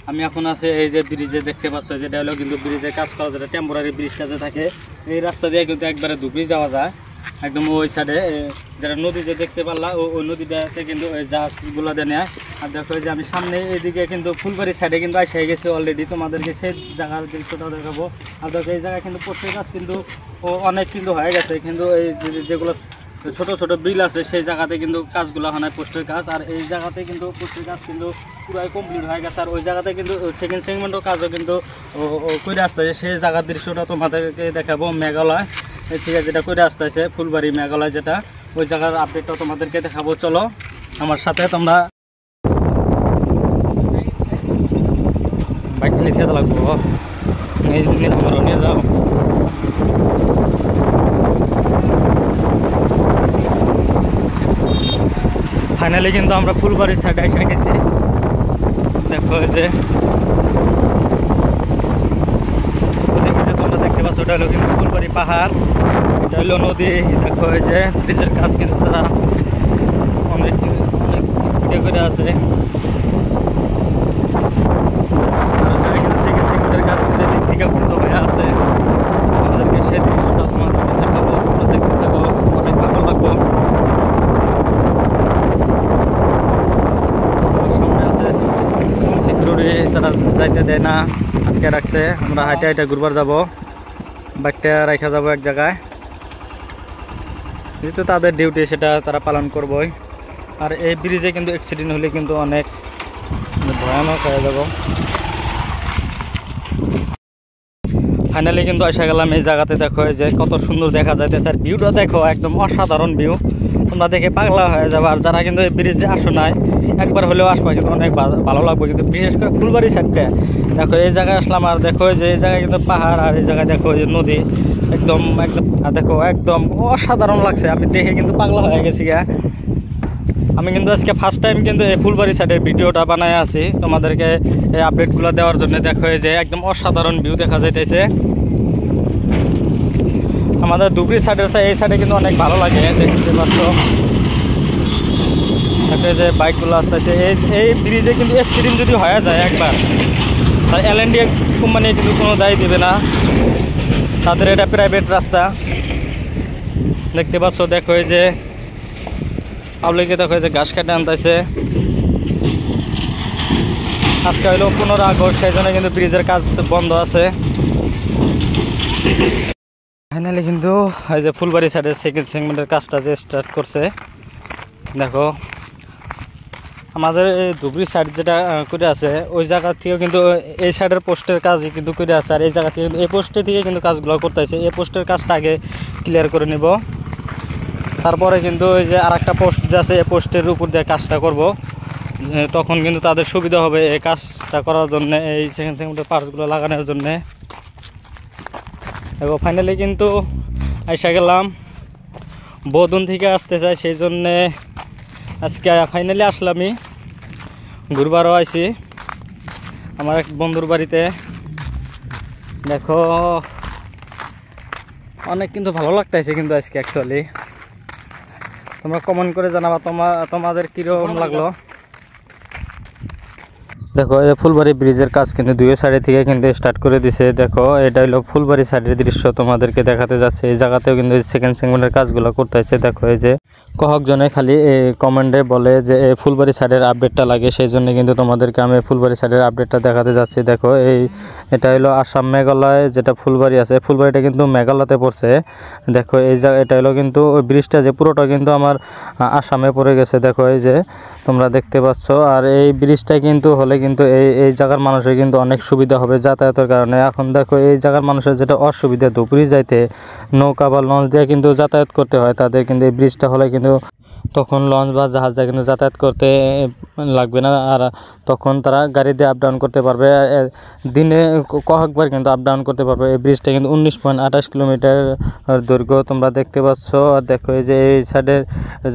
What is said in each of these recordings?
আমি এখন আছে এই যে ব্রিজে দেখতে পাচ্ছ, যেটা হলো কিন্তু ব্রিজের কাজ করা, যেটা টেম্পোরারি ব্রিজ কাজে থাকে। এই রাস্তা দিয়ে কিন্তু একবারে ধুবড়ি যাওয়া যায়, একদম ওই সাইডে যেটা নদীতে দেখতে পারলা, ওই নদীটাতে কিন্তু ওই জাহাজগুলো দিয়ে নেয়। আর দেখো যে আমি সামনে এইদিকে কিন্তু ফুলবাড়ি সাইডে কিন্তু এসে গেছি অলরেডি, তোমাদেরকে সেই জায়গার দৃশ্যটা দেখাবো। আর দেখো এই জায়গায় কিন্তু পোস্টের কাজ কিন্তু অনেক কিন্তু হয়ে গেছে, কিন্তু এই যেগুলো ছোট ছোট বিল আছে সেই জায়গাতে কিন্তু কাজগুলো হয় পোস্টের কাজ। আর এই জায়গাতে কিন্তু পোস্টের কাজ কিন্তু পুরাই কমপ্লিট হয়ে গেছে। আর ওই জায়গাতে কিন্তু সেকেন্ড সেগমেন্টের কাজও কিন্তু করে আসতেছে, সেই জায়গার দৃশ্যটা তোমাদেরকে দেখাবো। মেঘালয় ঠিক আছে, যেটা করে আসতেছে ফুলবাড়ি মেঘালয়, যেটা ওই জায়গার আপডেটটা তোমাদেরকে দেখাবো। চলো আমার সাথে, তোমরা বাইকটা নিয়ে যেতে লাগবো, নিয়ে যাও। ফাইনালি কিন্তু আমরা ফুলবাড়ির সাইডে এসে গেছি। দেখো যে তোমরা দেখতে পাচ্ছ, ওটা হলো কিন্তু ফুলবাড়ি পাহাড়, এটা হলো নদী। দেখো এই যে ব্রিজের কাজ কিন্তু তারা অনেক অনেক স্পিডে করে আছে। কিন্তু সেকেন্ড সেকেন্ডের কাজ কিন্তু দিক থেকে বন্ধ হয়ে আছে। আমাদেরকে সেই দৃশ্যটা তোমাদেরকে দেখাবো, তোমরা দেখতে থাকো, অনেক ভালো লাগবো। তারা যাইতে দেয় না, আটকে রাখছে। আমরা হাইটে হাইটে ঘুরবার যাবো, বাইকটা রাখা যাবো এক জায়গায়, যেহেতু তাদের ডিউটি সেটা তারা পালন করবই। আর এই ব্রিজে কিন্তু অ্যাক্সিডেন্ট হলে কিন্তু অনেক ভয়ানক হয়ে যাব। ফাইনালি কিন্তু এসে গেলাম এই জায়গাতে। দেখো যে কত সুন্দর দেখা যাইতেছে, আর ভিউটা দেখো একদম অসাধারণ ভিউ, তোমরা দেখে পাগলা হয়ে যাবে। আর যারা কিন্তু এই ব্রিজে আসো নাই, একবার হলেও আসবা, কিন্তু অনেক ভালো লাগবে। কিন্তু বিশেষ করে ফুলবাড়ি সাইডটা দেখো, এই জায়গায় আসলাম। আর দেখো যে এই জায়গায় কিন্তু পাহাড়, আর এই জায়গায় দেখো যে নদী, একদম একদম। আর দেখো একদম অসাধারণ লাগছে, আমি দেখে কিন্তু পাগলা হয়ে গেছি গা। আমি কিন্তু আজকে ফার্স্ট টাইম কিন্তু এই ফুলবাড়ি সাইডের ভিডিওটা বানায় আছি তোমাদেরকে এই আপডেটগুলো দেওয়ার জন্য। দেখো যে একদম অসাধারণ ভিউ দেখা যাইতেছে। আমাদের ধুবড়ি সাইডের এই সাইডে কিন্তু অনেক ভালো লাগে, দেখতে পাচ্ছ। দেখো যে বাইকগুলো আসতেছে, এই ব্রিজে কিন্তু অ্যাক্সিডেন্ট যদি হয়ে যায় একবার, তার এলএনডি কোম্পানি কিন্তু কোনো দায়ী দেবে না, তাদের এটা প্রাইভেট রাস্তা। দেখতে পাচ্ছ, দেখো এই যে পাবলিকে দেখো যে ঘাস কাটে আনতেছে। আজকে হইলো 15 আগস্ট, সেই জন্য কিন্তু ব্রিজের কাজ বন্ধ আছে। ফাইনালি কিন্তু এই যে ফুলবাড়ি সাইডের সেকেন্ড সেগমেন্টের কাজটা যে স্টার্ট করছে। দেখো আমাদের এই ধুবড়ি সাইড যেটা করে আছে, ওই জায়গা থেকেও কিন্তু এই সাইডের পোস্টের কাজ কিন্তু করে আছে। আর এই জায়গা থেকে এই পোস্টে থেকে কিন্তু কাজগুলো করতেছে। এই পোস্টের কাজটা আগে ক্লিয়ার করে নেব, তারপরে কিন্তু ওই যে আর একটা পোস্ট যে আছে, এই পোস্টের উপর দিয়ে কাজটা করব। তখন কিন্তু তাদের সুবিধা হবে এই কাজটা করার জন্য, এই সেকেন্ড সেগমেন্টের পার্টসগুলো লাগানোর জন্যে। এবং ফাইনালি কিন্তু এসে গেলাম, বদুন থেকে আসতে চাই, সেই জন্যে আজকে ফাইনালি আসলামই। ঘুরবারও আইছি আমার এক বন্ধুর বাড়িতে। দেখো অনেক কিন্তু ভালো লাগতেছে কিন্তু আজকে অ্যাকচুয়ালি। তোমরা কমেন্ট করে জানাবা তোমাদের কীরকম লাগলো। দেখো এই ফুলবাড়ি ব্রিজের কাজ কিন্তু দুই সাইডে থেকে কিন্তু স্টার্ট করে দিছে। দেখো এটা হলো ফুলবাড়ি সাইডের দৃশ্য, তোমাদেরকে দেখাতে যাচ্ছে। এই জায়গাতেও কিন্তু সেকেন্ড সেগমেন্টের কাজগুলো করতেছে। দেখো এই যে কয়েকজনে খালি কমেন্টে বলে যে এই ফুলবাড়ি সাইডের আপডেটটা লাগে, সেই জন্য কিন্তু তোমাদেরকে আমি ফুলবাড়ি সাইডের আপডেটটা দেখাতে যাচ্ছি। দেখো এটা হলো আসাম মেঘালয়, যেটা ফুলবাড়ি আছে, ফুলবাড়িটা কিন্তু মেঘালয়তে পড়ছে। দেখো এটা হলো কিন্তু ওই ব্রিজটা যে পুরোটা কিন্তু আমার আসামে পড়ে গেছে। দেখো এই যে তোমরা দেখতে পাচ্ছ। আর এই ব্রিজটা কিন্তু হলে কিন্তু এই জায়গার মানুষের কিন্তু অনেক সুবিধা হবে যাতায়াতের কারণে। এখন দেখো এই জায়গার মানুষের যেটা অসুবিধা, ধুবড়ি যাইতে নৌকা বা লঞ্চ দিয়ে কিন্তু যাতায়াত করতে হয় তাদের, কিন্তু এই ব্রিজটা হলে কিন্তু তখন লঞ্চ বা জাহাজ দিয়ে কিন্তু যাতায়াত করতে লাগবে না। আর তখন তারা গাড়ি দিয়ে আপ ডাউন করতে পারবে, দিনে কয়েকবার কিন্তু আপ ডাউন করতে পারবে। এই ব্রিজটা কিন্তু 19.28 কিলোমিটার দৈর্ঘ্য, তোমরা দেখতে পাচ্ছ। আর দেখো এই যে এই সাইডের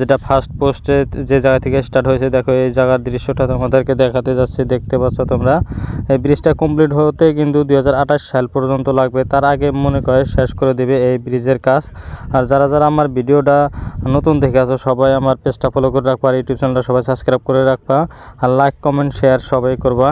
যেটা ফার্স্ট পোস্টে যে জায়গা থেকে স্টার্ট হয়েছে, দেখো এই জায়গার দৃশ্যটা তোমাদেরকে দেখাতে যাচ্ছি। দেখতে পাচ্ছ তোমরা, এই ব্রিজটা কমপ্লিট হতে কিন্তু 2028 সাল পর্যন্ত লাগবে, তার আগে মনে করে শেষ করে দেবে এই ব্রিজের কাজ। আর যারা যারা আমার ভিডিওটা নতুন দেখে আছো, সবাই আমার পেজটা ফলো করে রাখবা, আর ইউটিউব চ্যানেলটা সবাই সাবস্ক্রাইব করে রাখবা, আর লাইক কমেন্ট শেয়ার সবাই করবা।